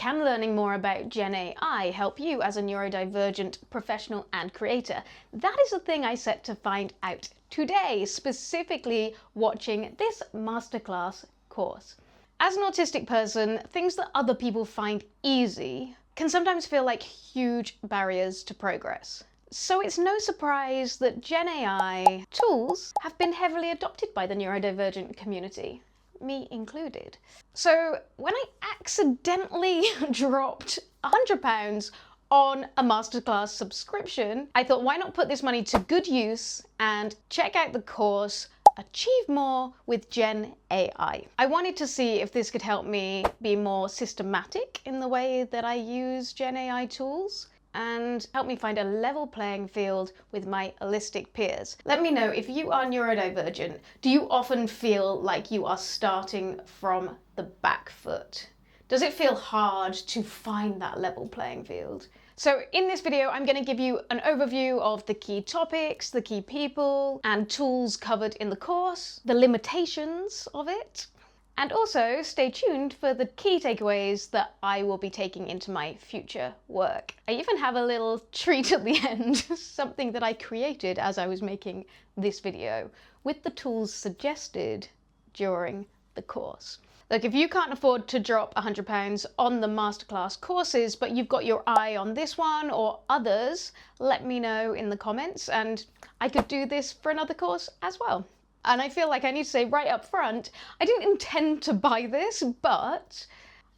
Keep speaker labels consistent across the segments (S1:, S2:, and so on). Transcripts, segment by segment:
S1: can learning more about GenAI help you as a neurodivergent professional and creator? That is the thing I set to find out today, specifically watching this masterclass course. As an autistic person, things that other people find easy can sometimes feel like huge barriers to progress. So it's no surprise that GenAI tools have been heavily adopted by the neurodivergent community, me included. So when I accidentally dropped £100 on a masterclass subscription, I thought, why not put this money to good use and check out the course Achieve More with GenAI. I wanted to see if this could help me be more systematic in the way that I use GenAI tools and help me find a level playing field with my autistic peers. Let me know if you are neurodivergent. Do you often feel like you are starting from the back foot? Does it feel hard to find that level playing field? So in this video, I'm going to give you an overview of the key topics, the key people, and tools covered in the course, the limitations of it, and also stay tuned for the key takeaways that I will be taking into my future work. I even have a little treat at the end, something that I created as I was making this video, with the tools suggested during the course. Look, if you can't afford to drop £100 on the masterclass courses, but you've got your eye on this one or others, let me know in the comments and I could do this for another course as well. And I feel like I need to say right up front, I didn't intend to buy this, but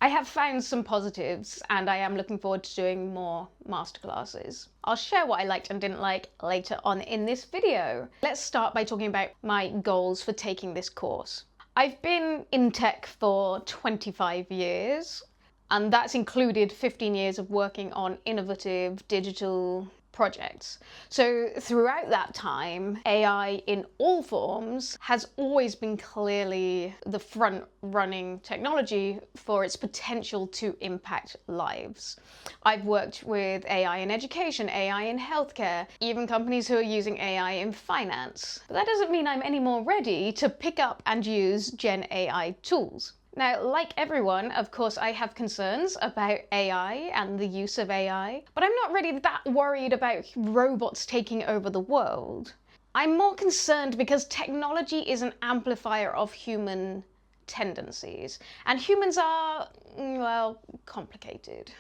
S1: I have found some positives and I am looking forward to doing more masterclasses. I'll share what I liked and didn't like later on in this video. Let's start by talking about my goals for taking this course. I've been in tech for 25 years, and that's included 15 years of working on innovative digital projects. So throughout that time, AI in all forms has always been clearly the front-running technology for its potential to impact lives. I've worked with AI in education, AI in healthcare, even companies who are using AI in finance. But that doesn't mean I'm any more ready to pick up and use GenAI tools. Now, like everyone, of course, I have concerns about AI and the use of AI, but I'm not really that worried about robots taking over the world. I'm more concerned because technology is an amplifier of human tendencies, and humans are, well, complicated.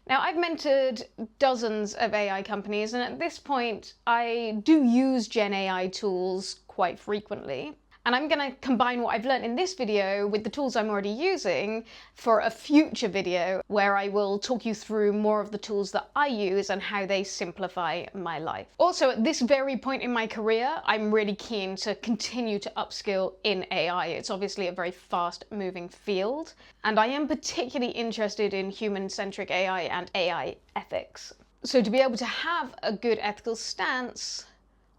S1: Now, I've mentored dozens of AI companies, and at this point, I do use GenAI tools quite frequently. And I'm going to combine what I've learned in this video with the tools I'm already using for a future video where I will talk you through more of the tools that I use and how they simplify my life. Also, at this very point in my career, I'm really keen to continue to upskill in AI. It's obviously a very fast-moving field, and I am particularly interested in human-centric AI and AI ethics. So to be able to have a good ethical stance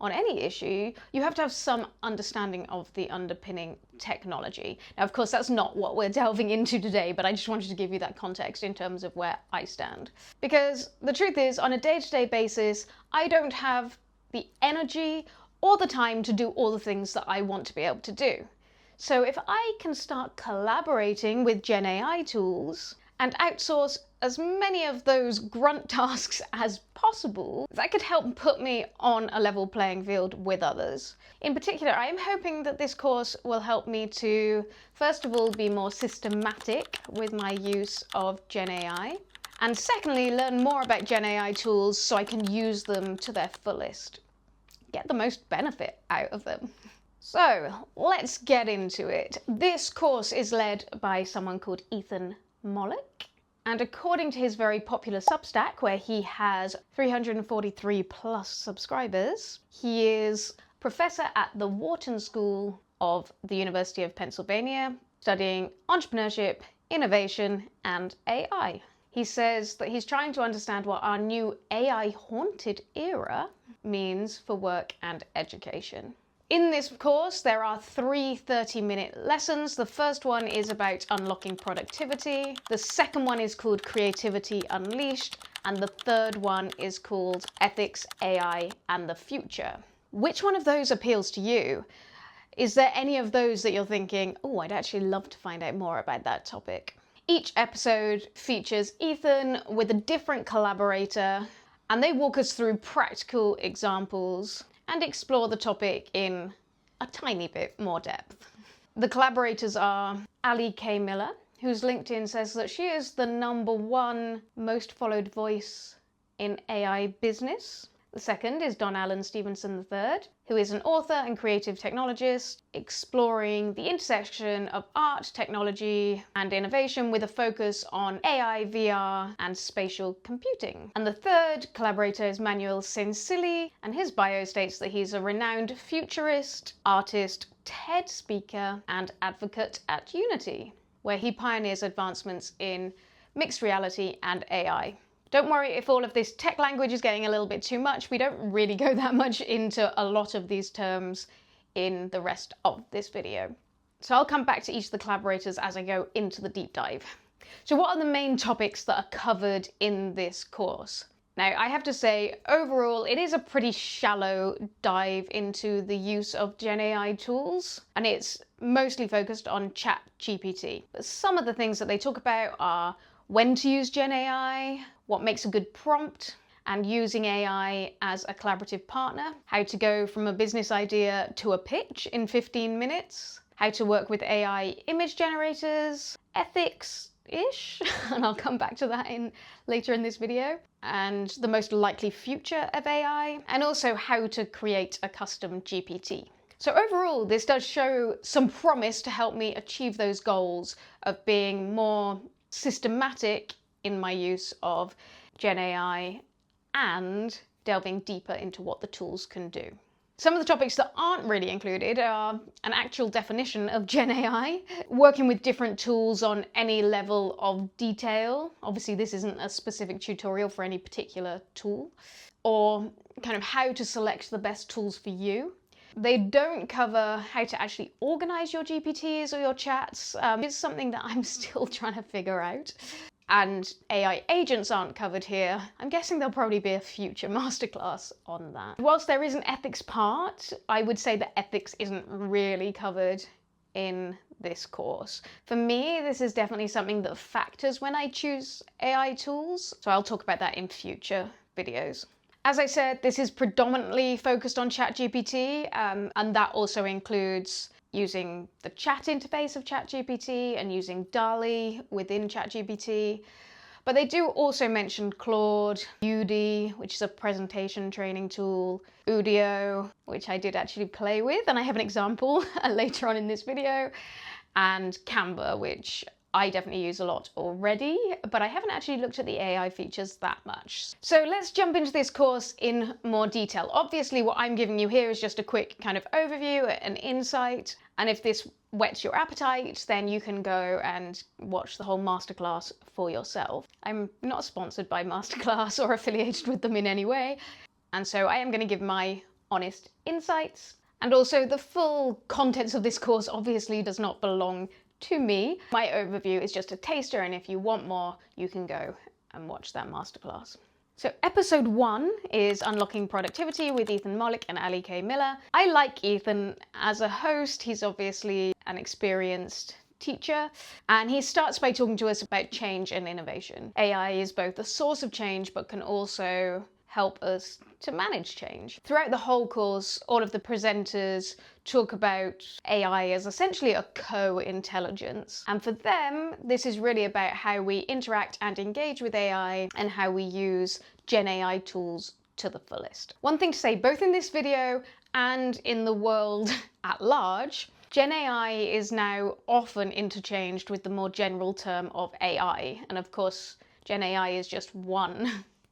S1: on any issue, you have to have some understanding of the underpinning technology. Now, of course, that's not what we're delving into today, but I just wanted to give you that context in terms of where I stand. Because the truth is, on a day-to-day basis, I don't have the energy or the time to do all the things that I want to be able to do. So if I can start collaborating with GenAI tools and outsource as many of those grunt tasks as possible, that could help put me on a level playing field with others. In particular, I am hoping that this course will help me to, first of all, be more systematic with my use of GenAI, and secondly, learn more about GenAI tools so I can use them to their fullest. Get the most benefit out of them. So let's get into it. This course is led by someone called Ethan Mollick. And according to his very popular Substack, where he has 343 plus subscribers, he is professor at the Wharton School of the University of Pennsylvania, studying entrepreneurship, innovation, and AI. He says that he's trying to understand what our new AI-haunted era means for work and education. In this course, there are 3 30-minute lessons. The first one is about unlocking productivity. The second one is called Creativity Unleashed. And the third one is called Ethics, AI, and the Future. Which one of those appeals to you? Is there any of those that you're thinking, oh, I'd actually love to find out more about that topic? Each episode features Ethan with a different collaborator, and they walk us through practical examples and explore the topic in a tiny bit more depth. The collaborators are Ali K. Miller, whose LinkedIn says that she is the #1 most followed voice in AI business. The second is Don Allen Stevenson III, who is an author and creative technologist exploring the intersection of art, technology, and innovation with a focus on AI, VR, and spatial computing. And the third collaborator is Manuel Sensili, and his bio states that he's a renowned futurist, artist, TED speaker, and advocate at Unity, where he pioneers advancements in mixed reality and AI. Don't worry if all of this tech language is getting a little bit too much. We don't really go that much into a lot of these terms in the rest of this video. So I'll come back to each of the collaborators as I go into the deep dive. So what are the main topics that are covered in this course? Now, I have to say, overall, it is a pretty shallow dive into the use of GenAI tools, and it's mostly focused on ChatGPT. But some of the things that they talk about are when to use GenAI, what makes a good prompt, and using AI as a collaborative partner, how to go from a business idea to a pitch in 15 minutes, how to work with AI image generators, ethics-ish, and I'll come back to that later in this video, and the most likely future of AI, and also how to create a custom GPT. So overall, this does show some promise to help me achieve those goals of being more systematic in my use of GenAI and delving deeper into what the tools can do. Some of the topics that aren't really included are an actual definition of GenAI, working with different tools on any level of detail. Obviously, this isn't a specific tutorial for any particular tool, or kind of how to select the best tools for you. They don't cover how to actually organize your GPTs or your chats. It's something that I'm still trying to figure out. And AI agents aren't covered here. I'm guessing there'll probably be a future masterclass on that. Whilst there is an ethics part, I would say that ethics isn't really covered in this course. For me, this is definitely something that factors when I choose AI tools. So I'll talk about that in future videos. As I said, this is predominantly focused on ChatGPT, and that also includes using the chat interface of ChatGPT and using DALL-E within ChatGPT. But they do also mention Claude, Udemy, which is a presentation training tool, Udio, which I did actually play with, and I have an example later on in this video, and Canva, which I definitely use a lot already, but I haven't actually looked at the AI features that much. So let's jump into this course in more detail. Obviously, what I'm giving you here is just a quick kind of overview and insight. And if this whets your appetite, then you can go and watch the whole masterclass for yourself. I'm not sponsored by Masterclass or affiliated with them in any way. And so I am going to give my honest insights. And also the full contents of this course obviously does not belong to me. My overview is just a taster, and if you want more, you can go and watch that masterclass. So episode 1 is Unlocking Productivity with Ethan Mollick and Ali K. Miller. I like Ethan as a host. He's obviously an experienced teacher, and he starts by talking to us about change and innovation. AI is both a source of change, but can also help us to manage change. Throughout the whole course, all of the presenters talk about AI as essentially a co-intelligence. And for them, this is really about how we interact and engage with AI and how we use GenAI tools to the fullest. One thing to say, both in this video and in the world at large, GenAI is now often interchanged with the more general term of AI. And of course, GenAI is just one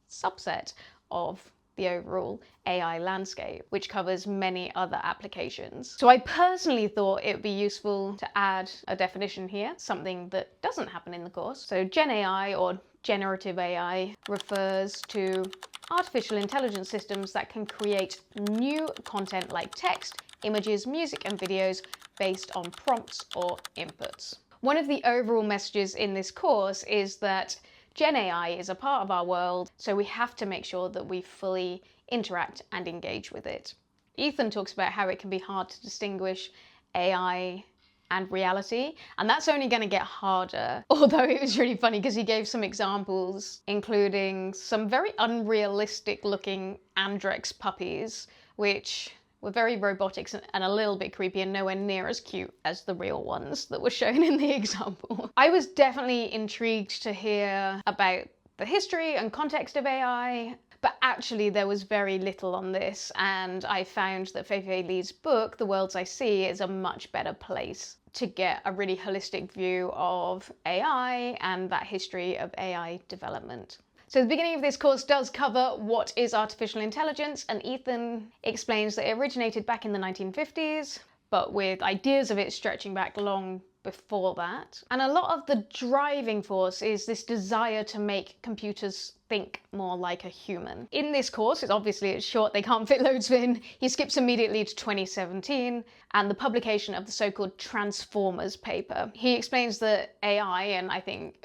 S1: subset of the overall AI landscape, which covers many other applications. So I personally thought it would be useful to add a definition here, something that doesn't happen in the course. So GenAI, or generative AI, refers to artificial intelligence systems that can create new content like text, images, music, and videos based on prompts or inputs. One of the overall messages in this course is that GenAI is a part of our world, so we have to make sure that we fully interact and engage with it. Ethan talks about how it can be hard to distinguish AI and reality, and that's only going to get harder. Although it was really funny because he gave some examples, including some very unrealistic looking Andrex puppies, which were very robotic and a little bit creepy and nowhere near as cute as the real ones that were shown in the example. I was definitely intrigued to hear about the history and context of AI, but actually there was very little on this, and I found that Fei-Fei Li's book, The Worlds I See, is a much better place to get a really holistic view of AI and that history of AI development. So the beginning of this course does cover what is artificial intelligence, and Ethan explains that it originated back in the 1950s, but with ideas of it stretching back long before that. And a lot of the driving force is this desire to make computers think more like a human. In this course, it's short, they can't fit loads in, he skips immediately to 2017 and the publication of the so-called Transformers paper. He explains that AI, and I think,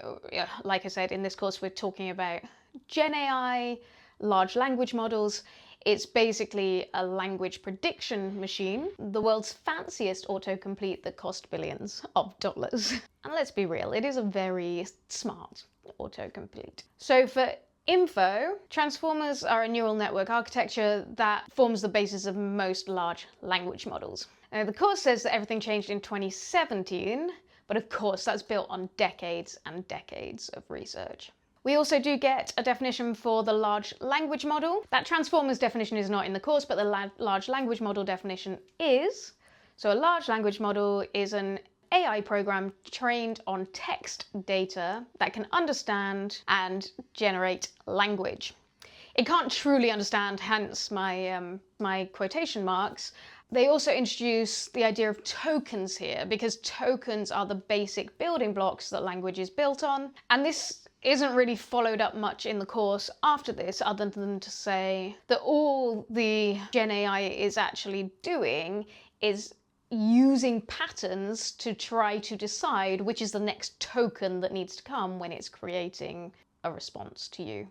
S1: like I said, in this course we're talking about GenAI, large language models. It's basically a language prediction machine, the world's fanciest autocomplete that cost billions of dollars. And let's be real, it is a very smart autocomplete. So for info, transformers are a neural network architecture that forms the basis of most large language models. Now, the course says that everything changed in 2017, but of course that's built on decades and decades of research. We also do get a definition for the large language model. That transformers definition is not in the course, but the large language model definition is. So a large language model is an AI program trained on text data that can understand and generate language. It can't truly understand, hence my quotation marks. They also introduce the idea of tokens here, because tokens are the basic building blocks that language is built on. And this isn't really followed up much in the course after this, other than to say that all the GenAI is actually doing is using patterns to try to decide which is the next token that needs to come when it's creating a response to you.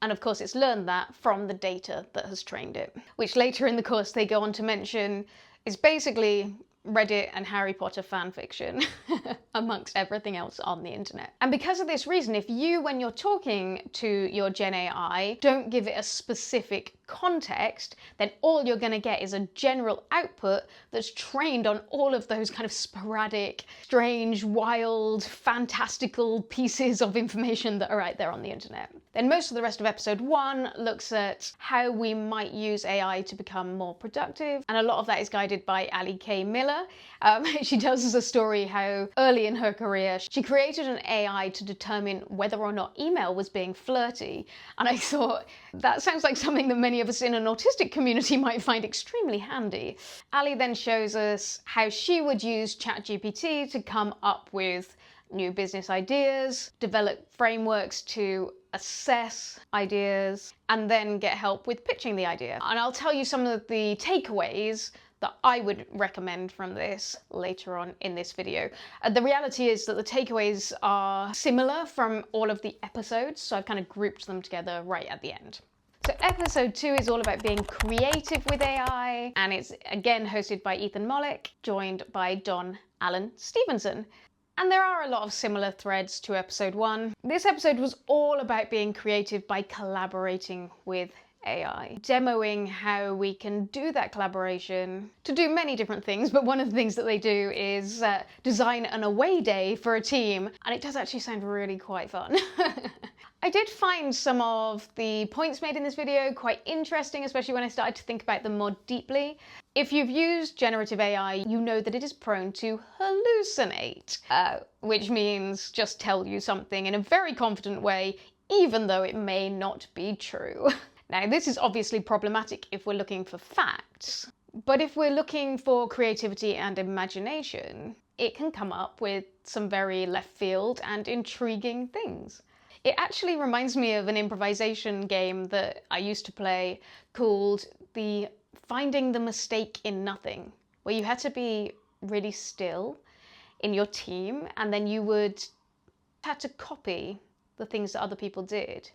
S1: And of course it's learned that from the data that has trained it, which later in the course they go on to mention is basically Reddit and Harry Potter fan fiction amongst everything else on the internet. And because of this reason, if you, when you're talking to your GenAI, don't give it a specific context, then all you're going to get is a general output that's trained on all of those kind of sporadic, strange, wild, fantastical pieces of information that are out there on the internet. Then most of the rest of episode 1 looks at how we might use AI to become more productive, and a lot of that is guided by Ali K. Miller. She tells us a story how early in her career she created an AI to determine whether or not email was being flirty, and I thought that sounds like something that many of us in an autistic community might find extremely handy. Ali then shows us how she would use ChatGPT to come up with new business ideas, develop frameworks to assess ideas, and then get help with pitching the idea. And I'll tell you some of the takeaways that I would recommend from this later on in this video. The reality is that the takeaways are similar from all of the episodes, so I've kind of grouped them together right at the end. So episode 2 is all about being creative with AI, and it's again hosted by Ethan Mollick, joined by Don Allen Stevenson. And there are a lot of similar threads to episode 1. This episode was all about being creative by collaborating with AI, demoing how we can do that collaboration to do many different things, but one of the things that they do is design an away day for a team, and it does actually sound really quite fun. I did find some of the points made in this video quite interesting, especially when I started to think about them more deeply. If you've used generative AI, you know that it is prone to hallucinate, which means just tell you something in a very confident way, even though it may not be true. Now, this is obviously problematic if we're looking for facts, but if we're looking for creativity and imagination, it can come up with some very left field and intriguing things. It actually reminds me of an improvisation game that I used to play called the Finding the Mistake in Nothing, where you had to be really still in your team and then you had to copy the things that other people did.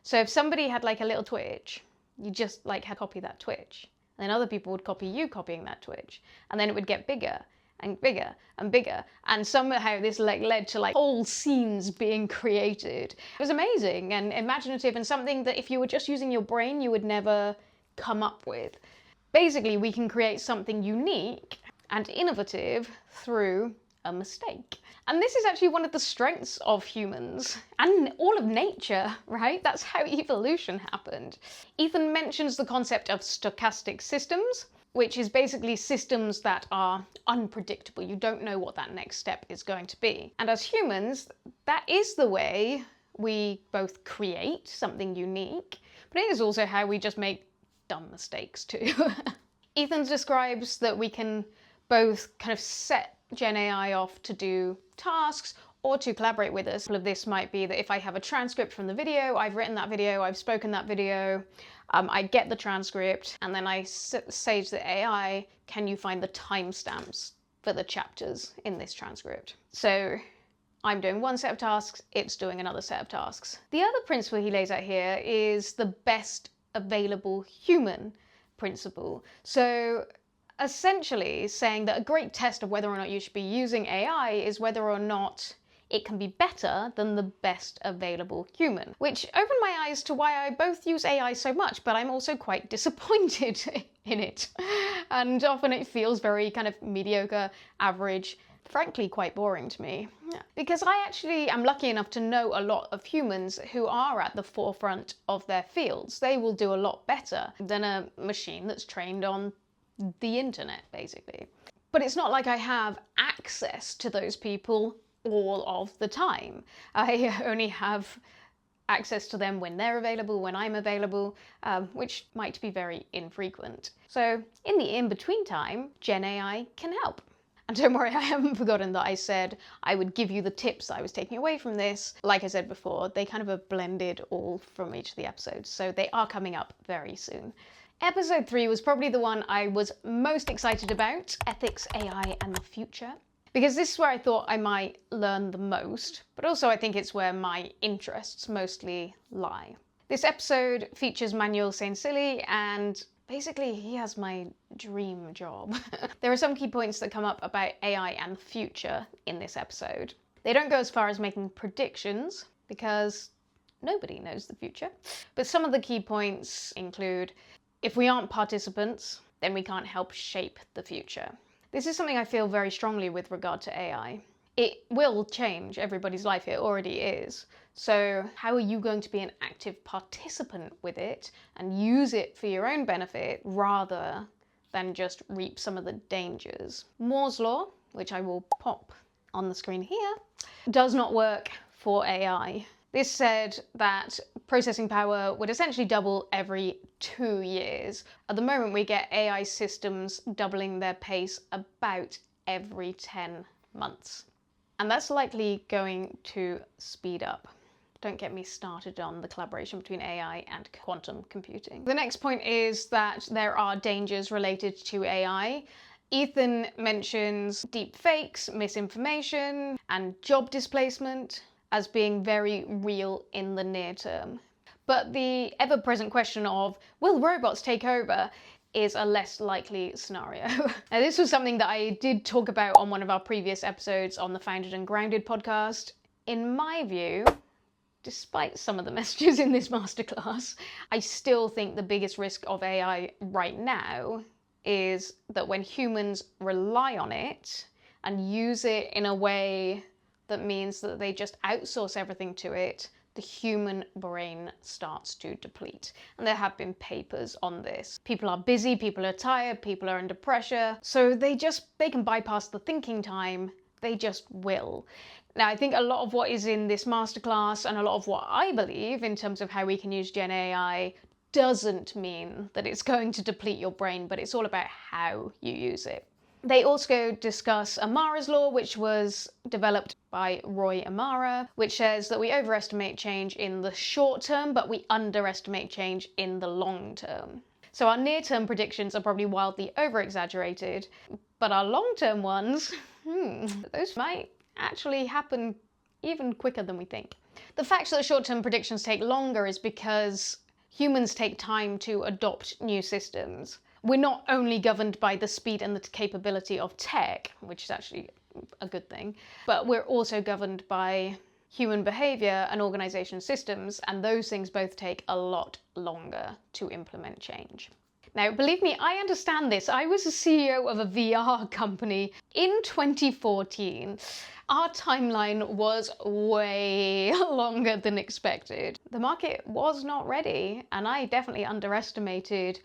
S1: So if somebody had like a little twitch, you just like had to copy that twitch. And then other people would copy you copying that twitch. And then it would get bigger and bigger and bigger. And somehow this led to whole scenes being created. It was amazing and imaginative, and something that if you were just using your brain, you would never come up with. Basically, we can create something unique and innovative through a mistake. And this is actually one of the strengths of humans and all of nature, right? That's how evolution happened. Ethan mentions the concept of stochastic systems, which is basically systems that are unpredictable. You don't know what that next step is going to be. And as humans, that is the way we both create something unique, but it is also how we just make dumb mistakes too. Ethan describes that we can both kind of set GenAI off to do tasks or to collaborate with us. All of this might be that if I have a transcript from the video, I've written that video, I've spoken that video, I get the transcript, and then I say to the AI, can you find the timestamps for the chapters in this transcript? So I'm doing one set of tasks, it's doing another set of tasks. The other principle he lays out here is the best available human principle. So essentially saying that a great test of whether or not you should be using AI is whether or not it can be better than the best available human, which opened my eyes to why I both use AI so much, but I'm also quite disappointed in it. And often it feels very kind of mediocre, average, frankly quite boring to me. Because I actually am lucky enough to know a lot of humans who are at the forefront of their fields. They will do a lot better than a machine that's trained on the internet, basically. But it's not like I have access to those people all of the time. I only have access to them when they're available, when I'm available, which might be very infrequent. So in the in-between time, GenAI can help. And don't worry, I haven't forgotten that I said I would give you the tips I was taking away from this. Like I said before, they kind of are blended all from each of the episodes, so they are coming up very soon. Episode 3 was probably the one I was most excited about, Ethics, AI and the Future, because this is where I thought I might learn the most, but also I think it's where my interests mostly lie. This episode features Manuel Saint-Silly, and basically he has my dream job. There are some key points that come up about AI and the future in this episode. They don't go as far as making predictions, because nobody knows the future, but some of the key points include: if we aren't participants, then we can't help shape the future. This is something I feel very strongly with regard to AI. It will change everybody's life, it already is. So how are you going to be an active participant with it and use it for your own benefit rather than just reap some of the dangers? Moore's law, which I will pop on the screen here, does not work for AI. This said that processing power would essentially double every 2 years. At the moment, we get AI systems doubling their pace about every 10 months. And that's likely going to speed up. Don't get me started on the collaboration between AI and quantum computing. The next point is that there are dangers related to AI. Ethan mentions deep fakes, misinformation, and job displacement as being very real in the near term. But the ever-present question of, will robots take over, is a less likely scenario. Now, this was something that I did talk about on one of our previous episodes on the Founded and Grounded podcast. In my view, despite some of the messages in this masterclass, I still think the biggest risk of AI right now is that when humans rely on it and use it in a way that means that they just outsource everything to it, the human brain starts to deplete. And there have been papers on this. People are busy, people are tired, people are under pressure, so they can bypass the thinking time, they just will. Now, I think a lot of what is in this masterclass and a lot of what I believe in terms of how we can use GenAI doesn't mean that it's going to deplete your brain, but it's all about how you use it. They also discuss Amara's law, which was developed by Roy Amara, which says that we overestimate change in the short term, but we underestimate change in the long term. So our near-term predictions are probably wildly over-exaggerated, but our long-term ones, those might actually happen even quicker than we think. The fact that short-term predictions take longer is because humans take time to adopt new systems. we're not only governed by the speed and the capability of tech, which is actually a good thing, but we're also governed by human behavior and organization systems, and those things both take a lot longer to implement change. Now, believe me, I understand this. I was a CEO of a VR company in 2014. Our timeline was way longer than expected. The market was not ready, and I definitely underestimated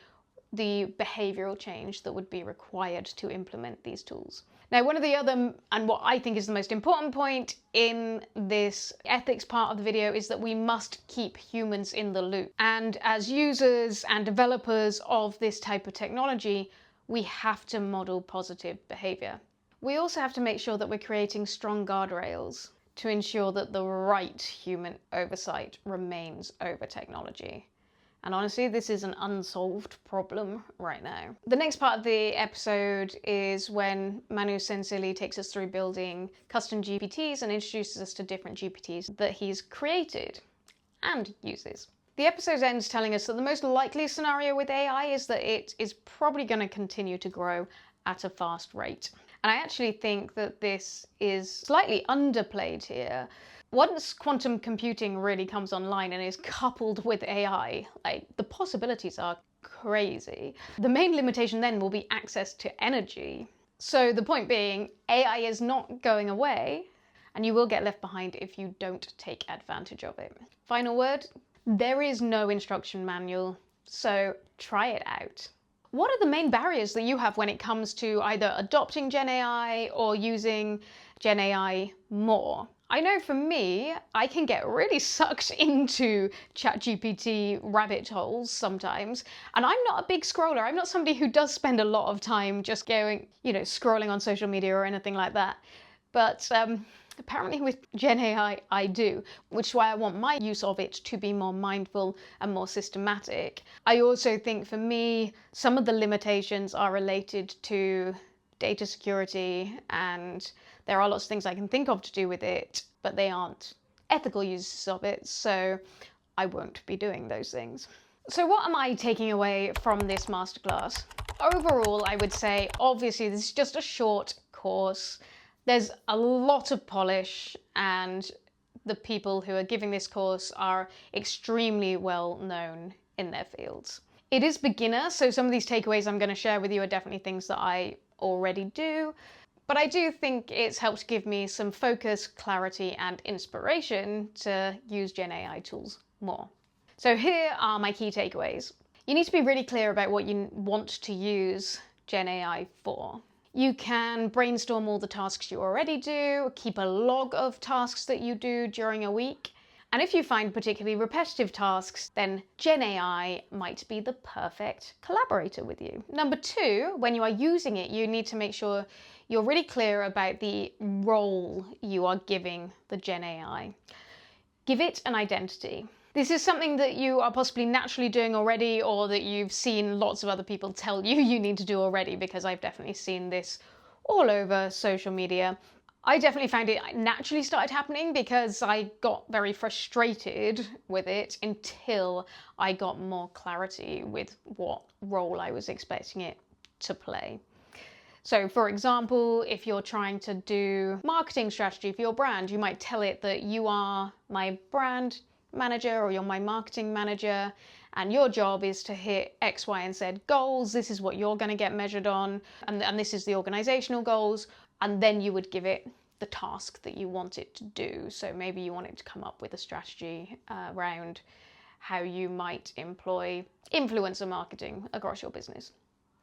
S1: the behavioral change that would be required to implement these tools. Now, one of the other, and what I think is the most important point in this ethics part of the video, is that we must keep humans in the loop. And as users and developers of this type of technology, we have to model positive behavior. We also have to make sure that we're creating strong guardrails to ensure that the right human oversight remains over technology. And honestly, this is an unsolved problem right now. The next part of the episode is when Manu Sensili takes us through building custom GPTs and introduces us to different GPTs that he's created and uses. The episode ends telling us that the most likely scenario with AI is that it is probably going to continue to grow at a fast rate. And I actually think that this is slightly underplayed here. Once quantum computing really comes online and is coupled with AI, the possibilities are crazy. The main limitation then will be access to energy. So the point being, AI is not going away, and you will get left behind if you don't take advantage of it. Final word, there is no instruction manual, so try it out. What are the main barriers that you have when it comes to either adopting GenAI or using GenAI more? I know for me, I can get really sucked into ChatGPT rabbit holes sometimes, and I'm not a big scroller. I'm not somebody who does spend a lot of time just going, scrolling on social media or anything like that. But apparently with GenAI, I do, which is why I want my use of it to be more mindful and more systematic. I also think for me, some of the limitations are related to data security, and there are lots of things I can think of to do with it, but they aren't ethical uses of it, so I won't be doing those things. So what am I taking away from this masterclass? Overall, I would say, obviously, this is just a short course. There's a lot of polish, and the people who are giving this course are extremely well known in their fields. It is beginner, so some of these takeaways I'm going to share with you are definitely things that I already do, but I do think it's helped give me some focus, clarity, and inspiration to use GenAI tools more. So here are my key takeaways. You need to be really clear about what you want to use GenAI for. You can brainstorm all the tasks you already do, keep a log of tasks that you do during a week, and if you find particularly repetitive tasks, then GenAI might be the perfect collaborator with you. Number two, when you are using it, you need to make sure you're really clear about the role you are giving the GenAI. Give it an identity. This is something that you are possibly naturally doing already, or that you've seen lots of other people tell you you need to do already, because I've definitely seen this all over social media. I definitely found it naturally started happening because I got very frustrated with it until I got more clarity with what role I was expecting it to play. So for example, if you're trying to do marketing strategy for your brand, you might tell it that you are my brand manager or you're my marketing manager, and your job is to hit X, Y, and Z goals. This is what you're going to get measured on, and this is the organizational goals. And then you would give it the task that you want it to do. So maybe you want it to come up with a strategy around how you might employ influencer marketing across your business,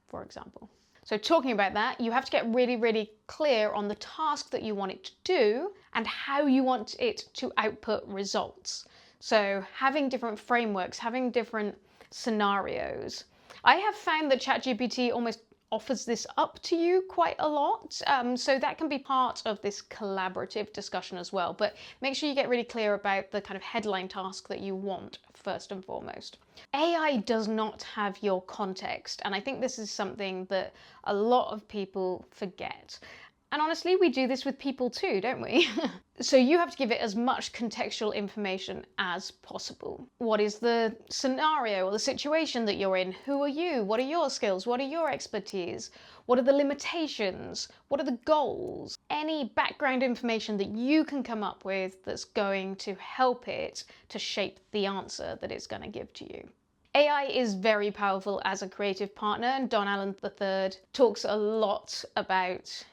S1: for example. So talking about that, you have to get really, really clear on the task that you want it to do and how you want it to output results. So having different frameworks, having different scenarios. I have found that ChatGPT almost offers this up to you quite a lot. So that can be part of this collaborative discussion as well. But make sure you get really clear about the kind of headline task that you want first and foremost. AI does not have your context. And I think this is something that a lot of people forget. And honestly, we do this with people too, don't we? So you have to give it as much contextual information as possible. What is the scenario or the situation that you're in? Who are you? What are your skills? What are your expertise? What are the limitations? What are the goals? Any background information that you can come up with that's going to help it to shape the answer that it's going to give to you. AI is very powerful as a creative partner, and Don Allen III talks a lot about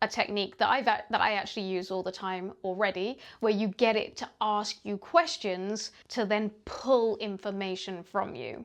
S1: a technique that I actually use all the time already, where you get it to ask you questions to then pull information from you.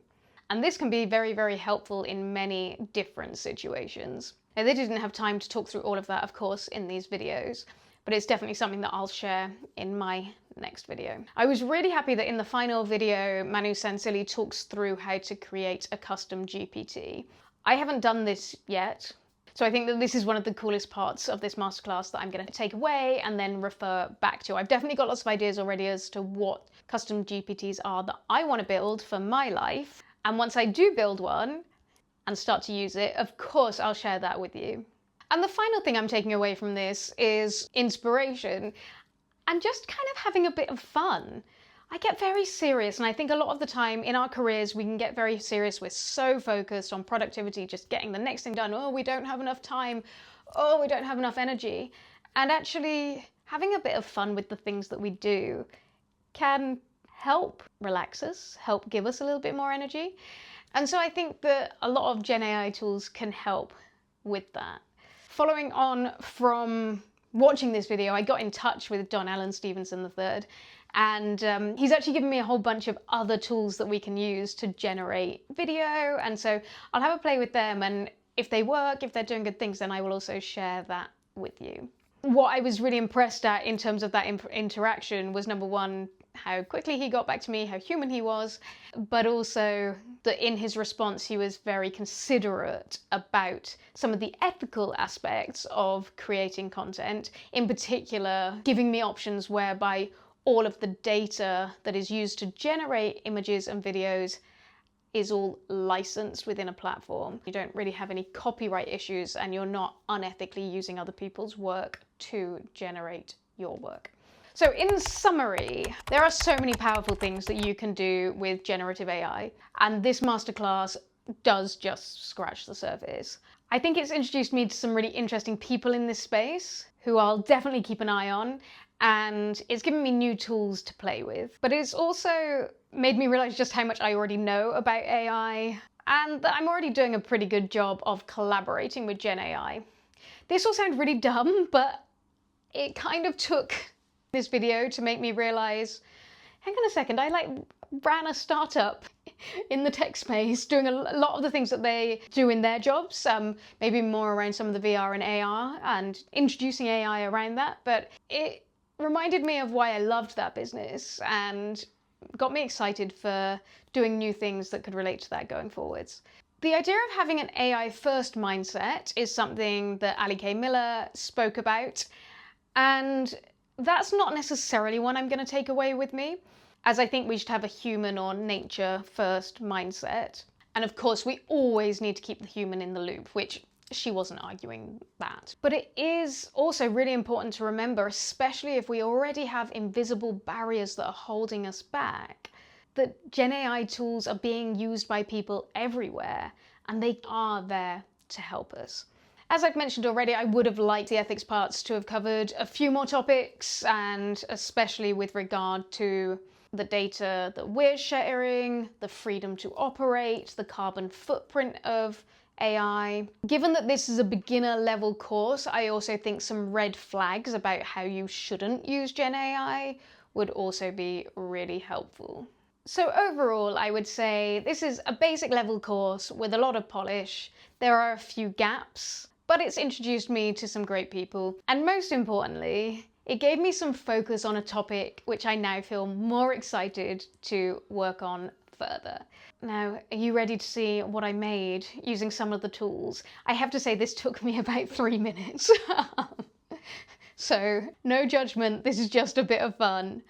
S1: And this can be very, very helpful in many different situations. Now, they didn't have time to talk through all of that, of course, in these videos, but it's definitely something that I'll share in my next video. I was really happy that in the final video, Manu Sansili talks through how to create a custom GPT. I haven't done this yet, so I think that this is one of the coolest parts of this masterclass that I'm going to take away and then refer back to. I've definitely got lots of ideas already as to what custom GPTs are that I want to build for my life. And once I do build one and start to use it, of course, I'll share that with you. And the final thing I'm taking away from this is inspiration and just kind of having a bit of fun. I get very serious, and I think a lot of the time in our careers we can get very serious. We're so focused on productivity, just getting the next thing done. Oh, we don't have enough time. Oh, we don't have enough energy. And actually having a bit of fun with the things that we do can help relax us, help give us a little bit more energy. And so I think that a lot of GenAI tools can help with that. Following on from watching this video, I got in touch with Don Allen Stevenson III, and he's actually given me a whole bunch of other tools that we can use to generate video. And so I'll have a play with them, and if they work, if they're doing good things, then I will also share that with you. What I was really impressed at in terms of that interaction was, number one, how quickly he got back to me, how human he was, but also that in his response he was very considerate about some of the ethical aspects of creating content, in particular giving me options whereby all of the data that is used to generate images and videos is all licensed within a platform. You don't really have any copyright issues, and you're not unethically using other people's work to generate your work. So in summary, there are so many powerful things that you can do with generative AI, and this masterclass does just scratch the surface. I think it's introduced me to some really interesting people in this space who I'll definitely keep an eye on, and it's given me new tools to play with. But it's also made me realize just how much I already know about AI, and that I'm already doing a pretty good job of collaborating with GenAI. This will sound really dumb, but it kind of took this video to make me realize, hang on a second, I ran a startup in the tech space doing a lot of the things that they do in their jobs, maybe more around some of the VR and AR and introducing AI around that. But it reminded me of why I loved that business and got me excited for doing new things that could relate to that going forwards. The idea of having an AI first mindset is something that Ali K. Miller spoke about, and that's not necessarily one I'm going to take away with me, as I think we should have a human or nature first mindset. And of course, we always need to keep the human in the loop, which she wasn't arguing that. But it is also really important to remember, especially if we already have invisible barriers that are holding us back, that GenAI tools are being used by people everywhere, and they are there to help us. As I've mentioned already, I would have liked the ethics parts to have covered a few more topics, and especially with regard to the data that we're sharing, the freedom to operate, the carbon footprint of AI. Given that this is a beginner level course, I also think some red flags about how you shouldn't use GenAI would also be really helpful. So overall, I would say this is a basic level course with a lot of polish. There are a few gaps, but it's introduced me to some great people. And most importantly, it gave me some focus on a topic which I now feel more excited to work on further. Now, are you ready to see what I made using some of the tools? I have to say this took me about 3 minutes. So no judgment, this is just a bit of fun.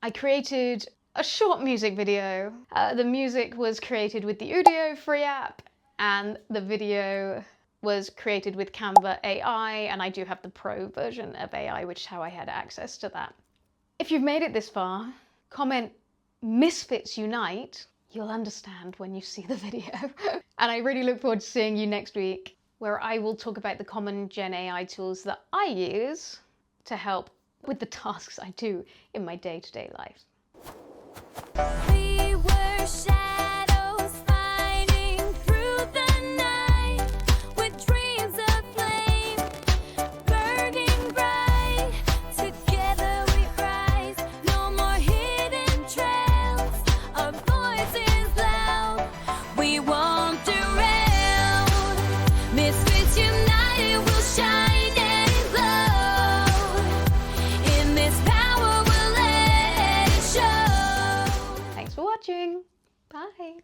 S1: I created a short music video. The music was created with the Udio free app, and the video was created with Canva AI, and I do have the pro version of AI, which is how I had access to that. If you've made it this far, comment Misfits Unite. You'll understand when you see the video. And I really look forward to seeing you next week, where I will talk about the common Gen AI tools that I use to help with the tasks I do in my day-to-day life.
S2: We were shadows fighting through the night with dreams of flame burning bright. Together we rise, no more hidden trails. Our voices loud, we won't derail. Misfits united, we'll shine and glow. In this power, we'll let it show.
S1: Thanks for watching. Bye.